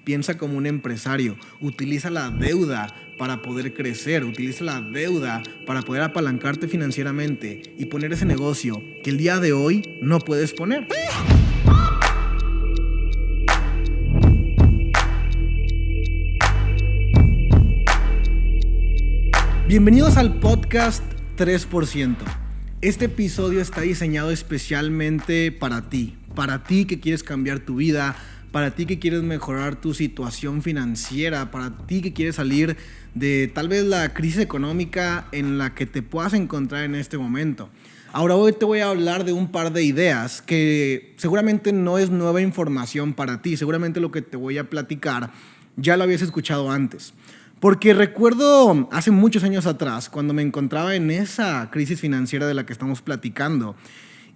Piensa como un empresario. Utiliza la deuda para poder crecer. Utiliza la deuda para poder apalancarte financieramente y poner ese negocio que el día de hoy no puedes poner. Bienvenidos al podcast 3%. Este episodio está diseñado especialmente para ti que quieres cambiar tu vida, para ti que quieres mejorar tu situación financiera, para ti que quieres salir de tal vez la crisis económica en la que te puedas encontrar en este momento. Ahora hoy te voy a hablar de un par de ideas que seguramente no es nueva información para ti, seguramente lo que te voy a platicar ya lo habías escuchado antes. Porque recuerdo hace muchos años atrás, cuando me encontraba en esa crisis financiera de la que estamos platicando,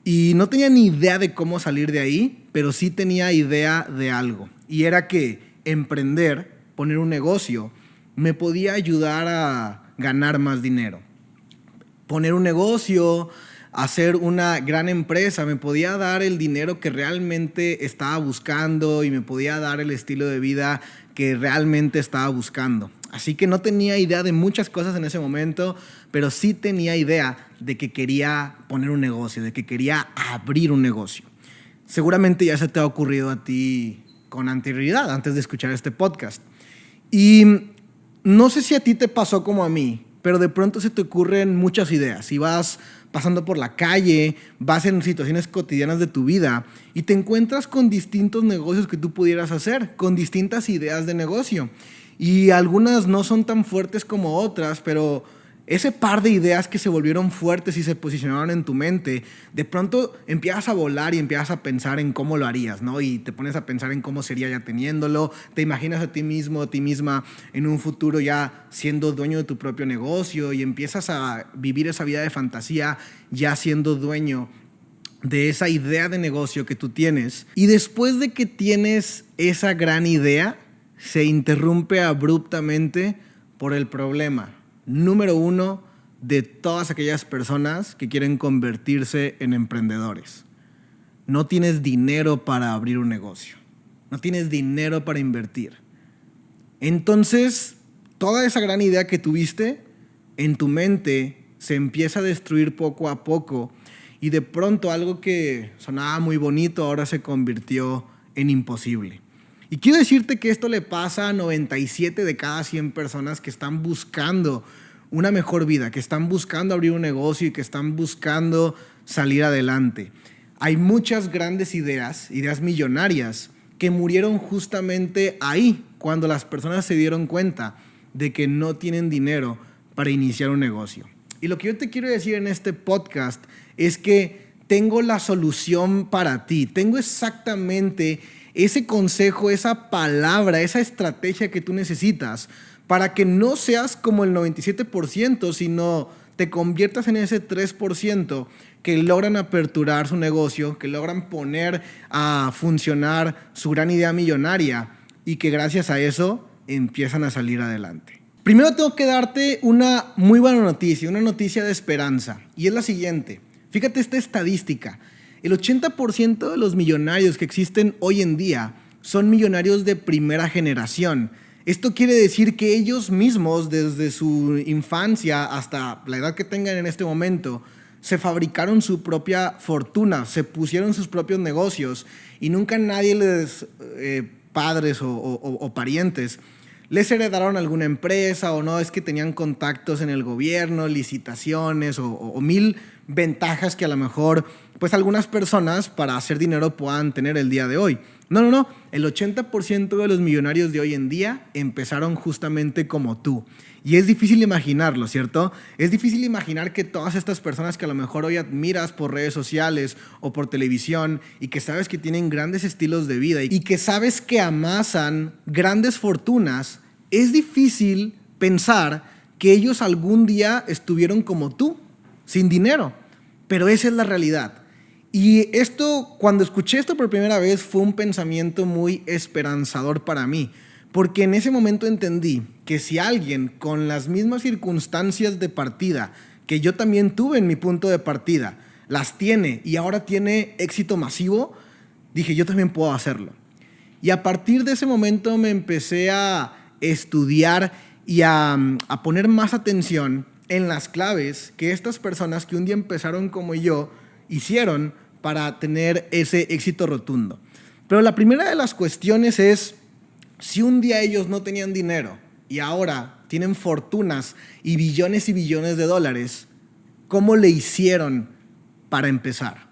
y no tenía ni idea de cómo salir de ahí, pero sí tenía idea de algo. Y era que emprender, poner un negocio, me podía ayudar a ganar más dinero. Poner un negocio, hacer una gran empresa, me podía dar el dinero que realmente estaba buscando y me podía dar el estilo de vida que realmente estaba buscando. Así que no tenía idea de muchas cosas en ese momento, pero sí tenía idea de que quería poner un negocio, de que quería abrir un negocio. Seguramente ya se te ha ocurrido a ti con anterioridad, antes de escuchar este podcast. Y no sé si a ti te pasó como a mí, pero de pronto se te ocurren muchas ideas. Si vas pasando por la calle, vas en situaciones cotidianas de tu vida y te encuentras con distintos negocios que tú pudieras hacer, con distintas ideas de negocio. Y algunas no son tan fuertes como otras, pero ese par de ideas que se volvieron fuertes y se posicionaron en tu mente, de pronto empiezas a volar y empiezas a pensar en cómo lo harías, ¿no? Y te pones a pensar en cómo sería ya teniéndolo, te imaginas a ti mismo, a ti misma en un futuro ya siendo dueño de tu propio negocio y empiezas a vivir esa vida de fantasía ya siendo dueño de esa idea de negocio que tú tienes. Y después de que tienes esa gran idea, se interrumpe abruptamente por el problema número uno de todas aquellas personas que quieren convertirse en emprendedores. No tienes dinero para abrir un negocio. No tienes dinero para invertir. Entonces, toda esa gran idea que tuviste en tu mente se empieza a destruir poco a poco y de pronto algo que sonaba muy bonito ahora se convirtió en imposible. Y quiero decirte que esto le pasa a 97 de cada 100 personas que están buscando una mejor vida, que están buscando abrir un negocio y que están buscando salir adelante. Hay muchas grandes ideas millonarias, que murieron justamente ahí, cuando las personas se dieron cuenta de que no tienen dinero para iniciar un negocio. Y lo que yo te quiero decir en este podcast es que tengo la solución para ti. Tengo exactamente ese consejo, esa palabra, esa estrategia que tú necesitas para que no seas como el 97%, sino te conviertas en ese 3% que logran aperturar su negocio, que logran poner a funcionar su gran idea millonaria y que gracias a eso empiezan a salir adelante. Primero tengo que darte una muy buena noticia, una noticia de esperanza, y es la siguiente. Fíjate esta estadística. El 80% de los millonarios que existen hoy en día son millonarios de primera generación. Esto quiere decir que ellos mismos, desde su infancia hasta la edad que tengan en este momento, se fabricaron su propia fortuna, se pusieron sus propios negocios y nunca nadie padres o parientes, les heredaron alguna empresa o no, es que tenían contactos en el gobierno, licitaciones o mil ventajas que a lo mejor pues algunas personas para hacer dinero puedan tener el día de hoy. No. El 80% de los millonarios de hoy en día empezaron justamente como tú. Y es difícil imaginarlo, ¿cierto? Es difícil imaginar que todas estas personas que a lo mejor hoy admiras por redes sociales o por televisión y que sabes que tienen grandes estilos de vida y que sabes que amasan grandes fortunas, es difícil pensar que ellos algún día estuvieron como tú, sin dinero. Pero esa es la realidad. Y esto, cuando escuché esto por primera vez, fue un pensamiento muy esperanzador para mí, porque en ese momento entendí que si alguien con las mismas circunstancias de partida que yo también tuve en mi punto de partida, las tiene y ahora tiene éxito masivo, dije, yo también puedo hacerlo. Y a partir de ese momento me empecé a estudiar y a poner más atención en las claves que estas personas que un día empezaron como yo hicieron para tener ese éxito rotundo. Pero la primera de las cuestiones es, si un día ellos no tenían dinero y ahora tienen fortunas y billones de dólares, ¿cómo le hicieron para empezar?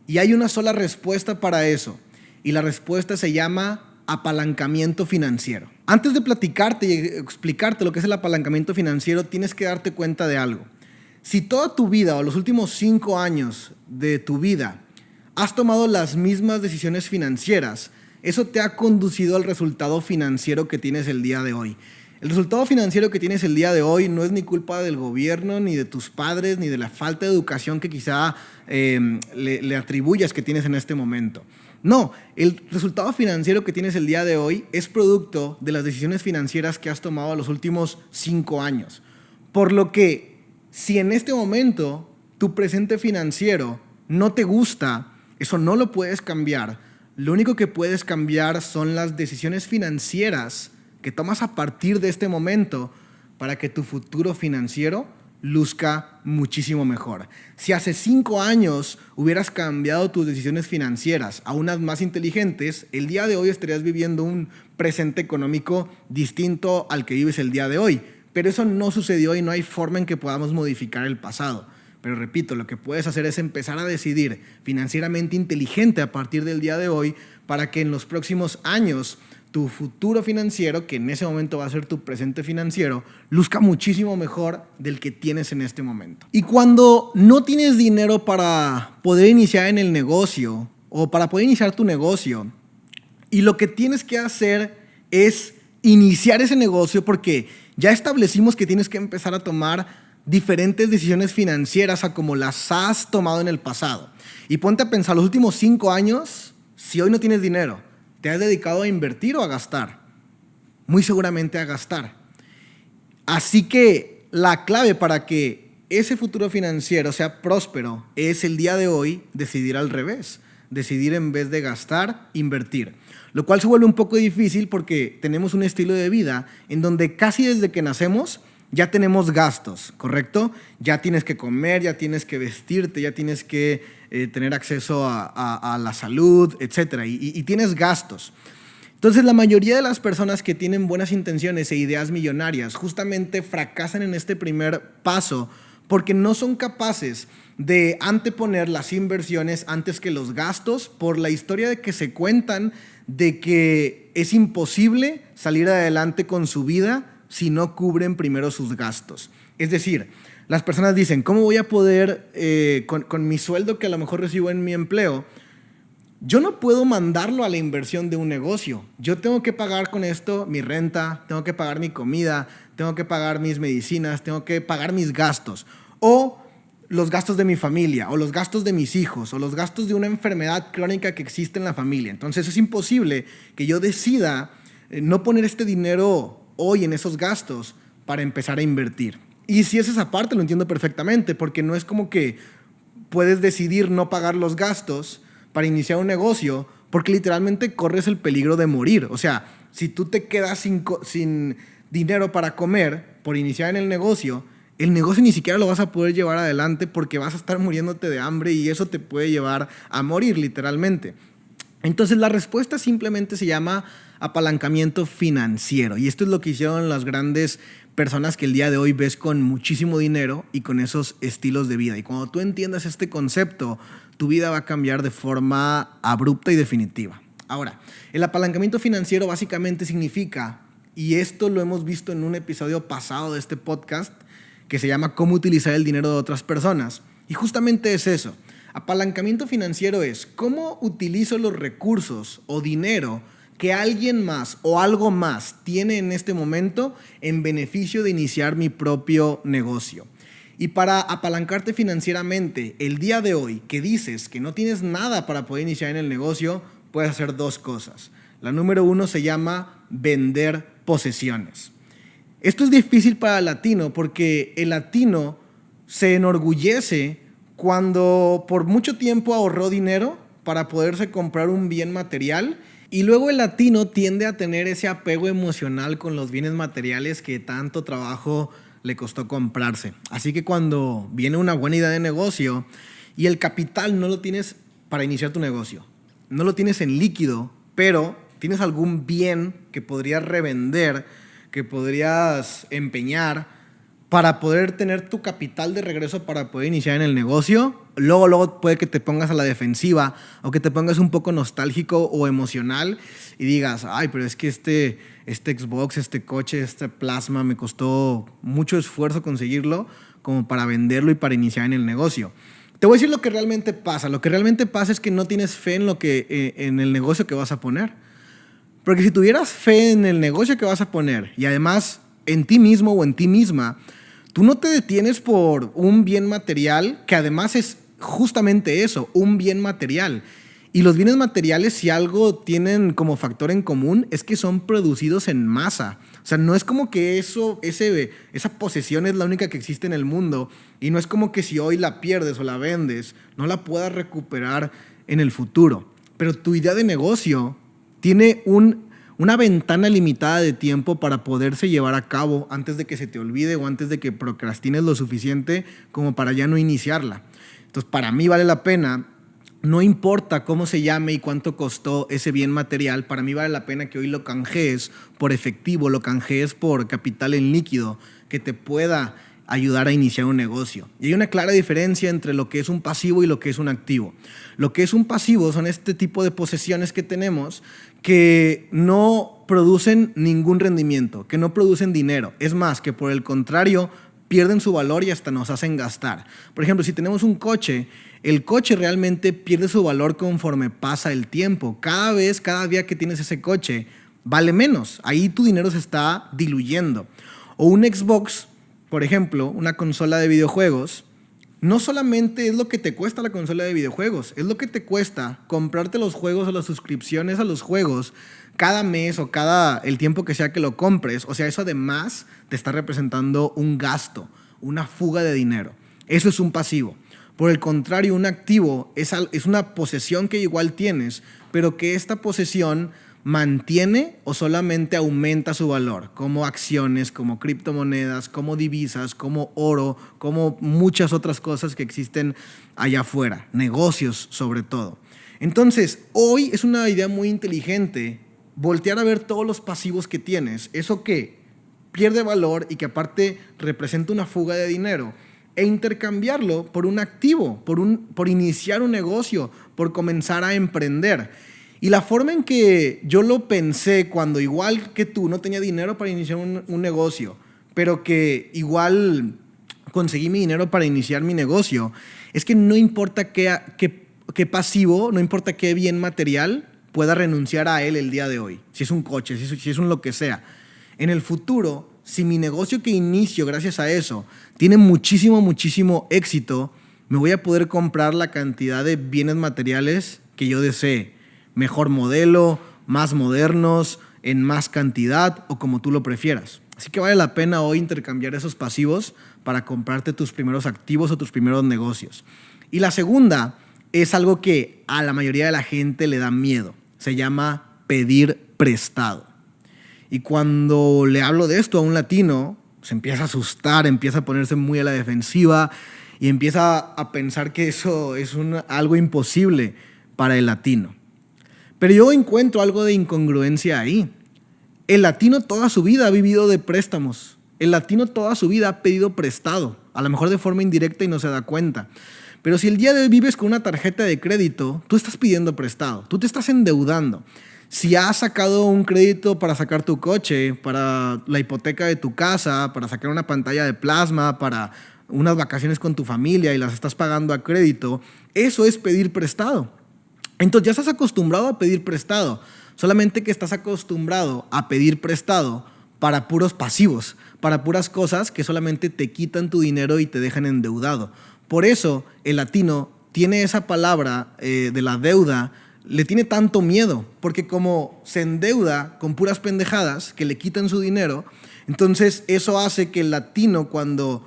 Y hay una sola respuesta para eso, y la respuesta se llama apalancamiento financiero. Antes de platicarte y explicarte lo que es el apalancamiento financiero, tienes que darte cuenta de algo. Si toda tu vida o los últimos 5 años de tu vida has tomado las mismas decisiones financieras, eso te ha conducido al resultado financiero que tienes el día de hoy. El resultado financiero que tienes el día de hoy no es ni culpa del gobierno, ni de tus padres, ni de la falta de educación que quizá le atribuyas que tienes en este momento. No, el resultado financiero que tienes el día de hoy es producto de las decisiones financieras que has tomado los últimos 5 años. Por lo que, si en este momento tu presente financiero no te gusta, eso no lo puedes cambiar. Lo único que puedes cambiar son las decisiones financieras que tomas a partir de este momento para que tu futuro financiero luzca muchísimo mejor. Si hace 5 años hubieras cambiado tus decisiones financieras a unas más inteligentes, el día de hoy estarías viviendo un presente económico distinto al que vives el día de hoy. Pero eso no sucedió y no hay forma en que podamos modificar el pasado. Pero repito, lo que puedes hacer es empezar a decidir financieramente inteligente a partir del día de hoy para que en los próximos años tu futuro financiero, que en ese momento va a ser tu presente financiero, luzca muchísimo mejor del que tienes en este momento. Y cuando no tienes dinero para poder iniciar en el negocio o para poder iniciar tu negocio, y lo que tienes que hacer es iniciar ese negocio porque ya establecimos que tienes que empezar a tomar diferentes decisiones financieras a como las has tomado en el pasado. Y ponte a pensar, los últimos 5 años, si hoy no tienes dinero, ¿te has dedicado a invertir o a gastar? Muy seguramente a gastar. Así que la clave para que ese futuro financiero sea próspero es el día de hoy decidir al revés. Decidir en vez de gastar, invertir. Lo cual se vuelve un poco difícil porque tenemos un estilo de vida en donde casi desde que nacemos ya tenemos gastos, ¿correcto? Ya tienes que comer, ya tienes que vestirte, ya tienes que tener acceso a la salud, etc. Y tienes gastos. Entonces, la mayoría de las personas que tienen buenas intenciones e ideas millonarias justamente fracasan en este primer paso porque no son capaces de anteponer las inversiones antes que los gastos por la historia de que se cuentan de que es imposible salir adelante con su vida si no cubren primero sus gastos. Es decir, las personas dicen, ¿cómo voy a poder, con mi sueldo que a lo mejor recibo en mi empleo, yo no puedo mandarlo a la inversión de un negocio? Yo tengo que pagar con esto mi renta, tengo que pagar mi comida, tengo que pagar mis medicinas, tengo que pagar mis gastos. O los gastos de mi familia, o los gastos de mis hijos, o los gastos de una enfermedad crónica que existe en la familia. Entonces es imposible que yo decida no poner este dinero hoy en esos gastos para empezar a invertir. Y si es esa parte, lo entiendo perfectamente, porque no es como que puedes decidir no pagar los gastos para iniciar un negocio, porque literalmente corres el peligro de morir. O sea, si tú te quedas sin dinero para comer por iniciar en el negocio ni siquiera lo vas a poder llevar adelante porque vas a estar muriéndote de hambre y eso te puede llevar a morir literalmente. Entonces la respuesta simplemente se llama apalancamiento financiero, y esto es lo que hicieron las grandes personas que el día de hoy ves con muchísimo dinero y con esos estilos de vida. Y cuando tú entiendas este concepto, tu vida va a cambiar de forma abrupta y definitiva. Ahora, el apalancamiento financiero básicamente significa, y esto lo hemos visto en un episodio pasado de este podcast que se llama Cómo utilizar el dinero de otras personas, y justamente es eso. Apalancamiento financiero es cómo utilizo los recursos o dinero que alguien más o algo más tiene en este momento en beneficio de iniciar mi propio negocio. Y para apalancarte financieramente el día de hoy, que dices que no tienes nada para poder iniciar en el negocio, puedes hacer 2 cosas. La número 1 se llama vender posesiones. Esto es difícil para el latino porque el latino se enorgullece cuando por mucho tiempo ahorró dinero para poderse comprar un bien material Y luego el latino tiende a tener ese apego emocional con los bienes materiales que tanto trabajo le costó comprarse. Así que cuando viene una buena idea de negocio y el capital no lo tienes para iniciar tu negocio, no lo tienes en líquido, pero tienes algún bien que podrías revender, que podrías empeñar para poder tener tu capital de regreso para poder iniciar en el negocio, luego puede que te pongas a la defensiva o que te pongas un poco nostálgico o emocional y digas, ay, pero es que este Xbox, este coche, este plasma me costó mucho esfuerzo conseguirlo como para venderlo y para iniciar en el negocio. Te voy a decir lo que realmente pasa. Lo que realmente pasa es que no tienes fe en el negocio que vas a poner. Porque si tuvieras fe en el negocio que vas a poner y además en ti mismo o en ti misma, tú no te detienes por un bien material que además es justamente eso, un bien material. Y los bienes materiales, si algo tienen como factor en común, es que son producidos en masa. O sea, no es como que esa posesión es la única que existe en el mundo y no es como que si hoy la pierdes o la vendes, no la puedas recuperar en el futuro. Pero tu idea de negocio tiene una ventana limitada de tiempo para poderse llevar a cabo antes de que se te olvide o antes de que procrastines lo suficiente como para ya no iniciarla. Entonces, para mí vale la pena, no importa cómo se llame y cuánto costó ese bien material, para mí vale la pena que hoy lo canjees por efectivo, lo canjees por capital en líquido, que te pueda ayudar a iniciar un negocio. Y hay una clara diferencia entre lo que es un pasivo y lo que es un activo. Lo que es un pasivo son este tipo de posesiones que tenemos que no producen ningún rendimiento, que no producen dinero. Es más, que por el contrario, pierden su valor y hasta nos hacen gastar. Por ejemplo, si tenemos un coche, el coche realmente pierde su valor conforme pasa el tiempo. Cada día que tienes ese coche, vale menos. Ahí tu dinero se está diluyendo. O un Xbox, por ejemplo, una consola de videojuegos, no solamente es lo que te cuesta la consola de videojuegos, es lo que te cuesta comprarte los juegos o las suscripciones a los juegos cada mes o el tiempo que sea que lo compres. O sea, eso además te está representando un gasto, una fuga de dinero. Eso es un pasivo. Por el contrario, un activo es una posesión que igual tienes, pero que esta posesión mantiene o solamente aumenta su valor, como acciones, como criptomonedas, como divisas, como oro, como muchas otras cosas que existen allá afuera, negocios sobre todo. Entonces, hoy es una idea muy inteligente voltear a ver todos los pasivos que tienes, eso que pierde valor y que aparte representa una fuga de dinero, e intercambiarlo por un activo, por iniciar un negocio, por comenzar a emprender. Y la forma en que yo lo pensé cuando igual que tú no tenía dinero para iniciar un negocio, pero que igual conseguí mi dinero para iniciar mi negocio, es que no importa qué pasivo, no importa qué bien material pueda renunciar a él el día de hoy. Si es un coche, si es un lo que sea. En el futuro, si mi negocio que inicio gracias a eso tiene muchísimo éxito, me voy a poder comprar la cantidad de bienes materiales que yo desee. Mejor modelo, más modernos, en más cantidad o como tú lo prefieras. Así que vale la pena hoy intercambiar esos pasivos para comprarte tus primeros activos o tus primeros negocios. Y la segunda es algo que a la mayoría de la gente le da miedo. Se llama pedir prestado. Y cuando le hablo de esto a un latino, se empieza a asustar, empieza a ponerse muy a la defensiva y empieza a pensar que eso es algo imposible para el latino. Pero yo encuentro algo de incongruencia ahí. El latino toda su vida ha vivido de préstamos. El latino toda su vida ha pedido prestado, a lo mejor de forma indirecta y no se da cuenta. Pero si el día de hoy vives con una tarjeta de crédito, tú estás pidiendo prestado, tú te estás endeudando. Si has sacado un crédito para sacar tu coche, para la hipoteca de tu casa, para sacar una pantalla de plasma, para unas vacaciones con tu familia y las estás pagando a crédito, eso es pedir prestado. Entonces ya estás acostumbrado a pedir prestado, solamente que estás acostumbrado a pedir prestado para puros pasivos, para puras cosas que solamente te quitan tu dinero y te dejan endeudado. Por eso el latino tiene esa palabra de la deuda, le tiene tanto miedo, porque como se endeuda con puras pendejadas que le quitan su dinero, entonces eso hace que el latino cuando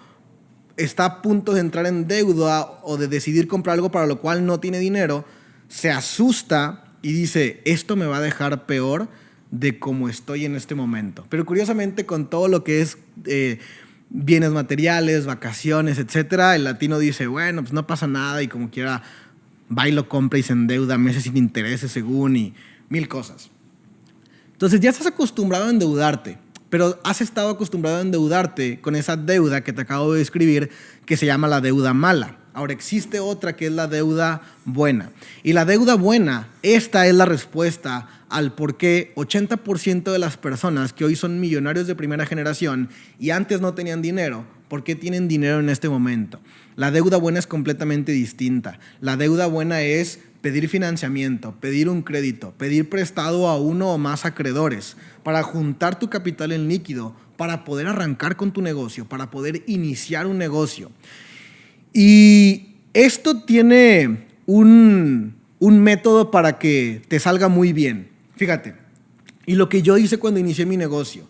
está a punto de entrar en deuda o de decidir comprar algo para lo cual no tiene dinero, se asusta y dice, esto me va a dejar peor de cómo estoy en este momento. Pero curiosamente, con todo lo que es bienes materiales, vacaciones, etcétera, el latino dice, bueno, pues no pasa nada y como quiera va y lo compra y se endeuda meses sin intereses según y mil cosas. Entonces ya estás acostumbrado a endeudarte, pero has estado acostumbrado a endeudarte con esa deuda que te acabo de describir que se llama la deuda mala. Ahora existe otra que es la deuda buena. Y la deuda buena, esta es la respuesta al por qué 80% de las personas que hoy son millonarios de primera generación y antes no tenían dinero, ¿por qué tienen dinero en este momento? La deuda buena es completamente distinta. La deuda buena es pedir financiamiento, pedir un crédito, pedir prestado a uno o más acreedores para juntar tu capital en líquido, para poder arrancar con tu negocio, para poder iniciar un negocio. Y esto tiene un método para que te salga muy bien. Fíjate, y lo que yo hice cuando inicié mi negocio,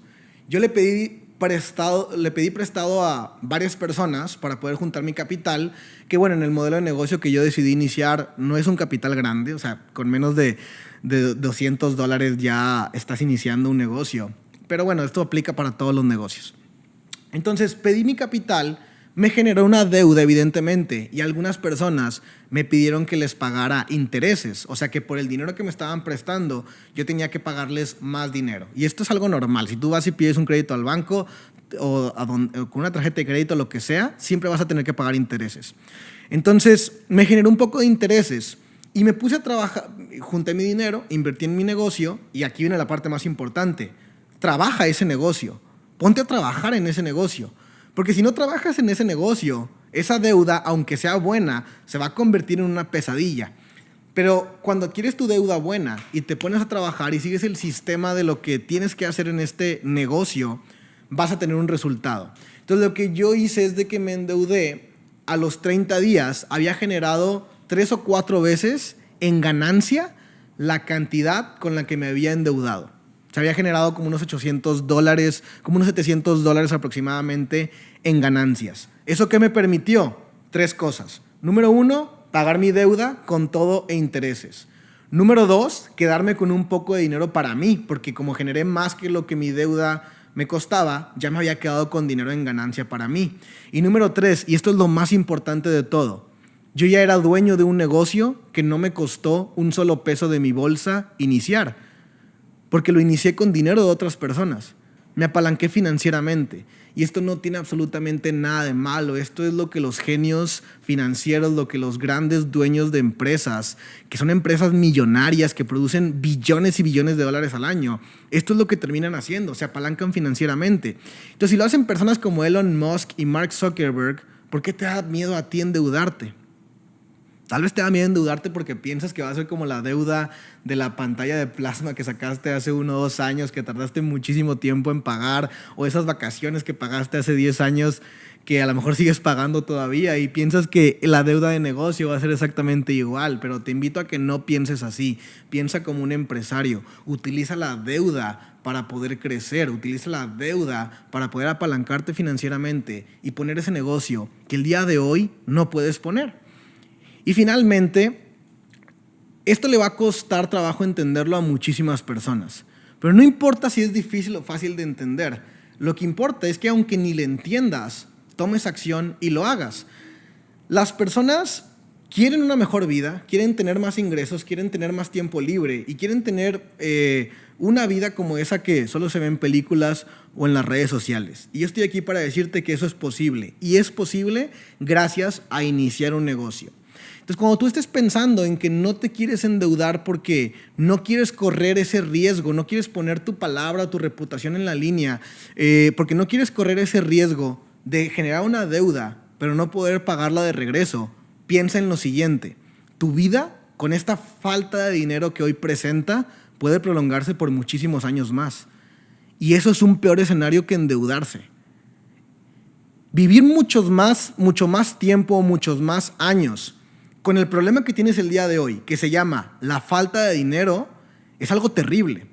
yo le pedí prestado a varias personas para poder juntar mi capital, que bueno, en el modelo de negocio que yo decidí iniciar no es un capital grande, o sea, con menos de $200 ya estás iniciando un negocio. Pero bueno, esto aplica para todos los negocios. Entonces, pedí mi capital, me generó una deuda, evidentemente, y algunas personas me pidieron que les pagara intereses. O sea, que por el dinero que me estaban prestando, yo tenía que pagarles más dinero. Y esto es algo normal. Si tú vas y pides un crédito al banco o con una tarjeta de crédito, lo que sea, siempre vas a tener que pagar intereses. Entonces, me generó un poco de intereses y me puse a trabajar, junté mi dinero, invertí en mi negocio y aquí viene la parte más importante. Trabaja ese negocio. Ponte a trabajar en ese negocio. Porque si no trabajas en ese negocio, esa deuda, aunque sea buena, se va a convertir en una pesadilla. Pero cuando adquieres tu deuda buena y te pones a trabajar y sigues el sistema de lo que tienes que hacer en este negocio, vas a tener un resultado. Entonces lo que yo hice es de que me endeudé a los 30 días, había generado 3 o 4 veces en ganancia la cantidad con la que me había endeudado. Se había generado como unos $800, como unos $700 aproximadamente en ganancias. ¿Eso qué me permitió? 3 cosas. Número 1, pagar mi deuda con todo e intereses. Número 2, quedarme con un poco de dinero para mí, porque como generé más que lo que mi deuda me costaba, ya me había quedado con dinero en ganancia para mí. Y número 3, y esto es lo más importante de todo, yo ya era dueño de un negocio que no me costó un solo peso de mi bolsa iniciar. Porque lo inicié con dinero de otras personas. Me apalanqué financieramente. Y esto no tiene absolutamente nada de malo. Esto es lo que los genios financieros, lo que los grandes dueños de empresas, que son empresas millonarias que producen billones y billones de dólares al año, esto es lo que terminan haciendo, se apalancan financieramente. Entonces, si lo hacen personas como Elon Musk y Mark Zuckerberg, ¿por qué te da miedo a ti endeudarte? Tal vez te da miedo endeudarte porque piensas que va a ser como la deuda de la pantalla de plasma que sacaste hace 1 o 2 años, que tardaste muchísimo tiempo en pagar, o esas vacaciones que pagaste hace 10 años que a lo mejor sigues pagando todavía y piensas que la deuda de negocio va a ser exactamente igual, pero te invito a que no pienses así. Piensa como un empresario. Utiliza la deuda para poder crecer, utiliza la deuda para poder apalancarte financieramente y poner ese negocio que el día de hoy no puedes poner. Y finalmente, esto le va a costar trabajo entenderlo a muchísimas personas. Pero no importa si es difícil o fácil de entender. Lo que importa es que aunque ni le entiendas, tomes acción y lo hagas. Las personas quieren una mejor vida, quieren tener más ingresos, quieren tener más tiempo libre y quieren tener una vida como esa que solo se ve en películas o en las redes sociales. Y yo estoy aquí para decirte que eso es posible. Y es posible gracias a iniciar un negocio. Entonces, cuando tú estés pensando en que no te quieres endeudar porque no quieres correr ese riesgo, no quieres poner tu palabra o tu reputación en la línea, porque no quieres correr ese riesgo de generar una deuda, pero no poder pagarla de regreso, piensa en lo siguiente. Tu vida, con esta falta de dinero que hoy presenta, puede prolongarse por muchísimos años más. Y eso es un peor escenario que endeudarse. Vivir mucho más tiempo, muchos más años, con el problema que tienes el día de hoy, que se llama la falta de dinero, es algo terrible.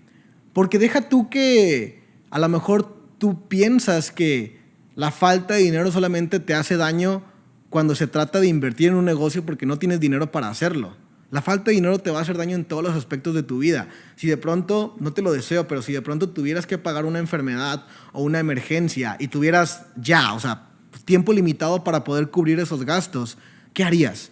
Porque deja tú que a lo mejor tú piensas que la falta de dinero solamente te hace daño cuando se trata de invertir en un negocio porque no tienes dinero para hacerlo. La falta de dinero te va a hacer daño en todos los aspectos de tu vida. Si de pronto, no te lo deseo, pero si de pronto tuvieras que pagar una enfermedad o una emergencia y tuvieras tiempo limitado para poder cubrir esos gastos, ¿qué harías?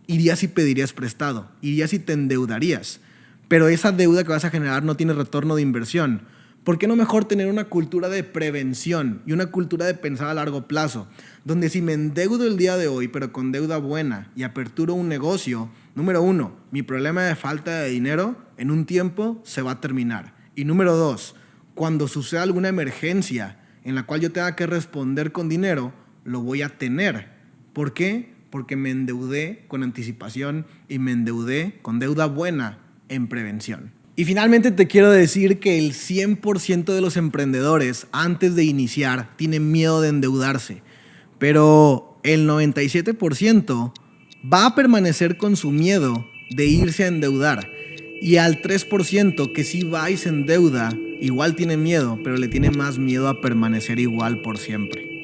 Irías y pedirías prestado, irías y te endeudarías. Pero esa deuda que vas a generar no tiene retorno de inversión. ¿Por qué no mejor tener una cultura de prevención y una cultura de pensar a largo plazo? Donde si me endeudo el día de hoy, pero con deuda buena y aperturo un negocio, número 1, mi problema de falta de dinero en un tiempo se va a terminar. Y número 2, cuando suceda alguna emergencia en la cual yo tenga que responder con dinero, lo voy a tener. ¿Por qué? Porque me endeudé con anticipación y me endeudé con deuda buena en prevención. Y finalmente te quiero decir que el 100% de los emprendedores antes de iniciar tienen miedo de endeudarse, pero el 97% va a permanecer con su miedo de irse a endeudar. Y al 3% que sí va y se endeuda, igual tiene miedo, pero le tiene más miedo a permanecer igual por siempre.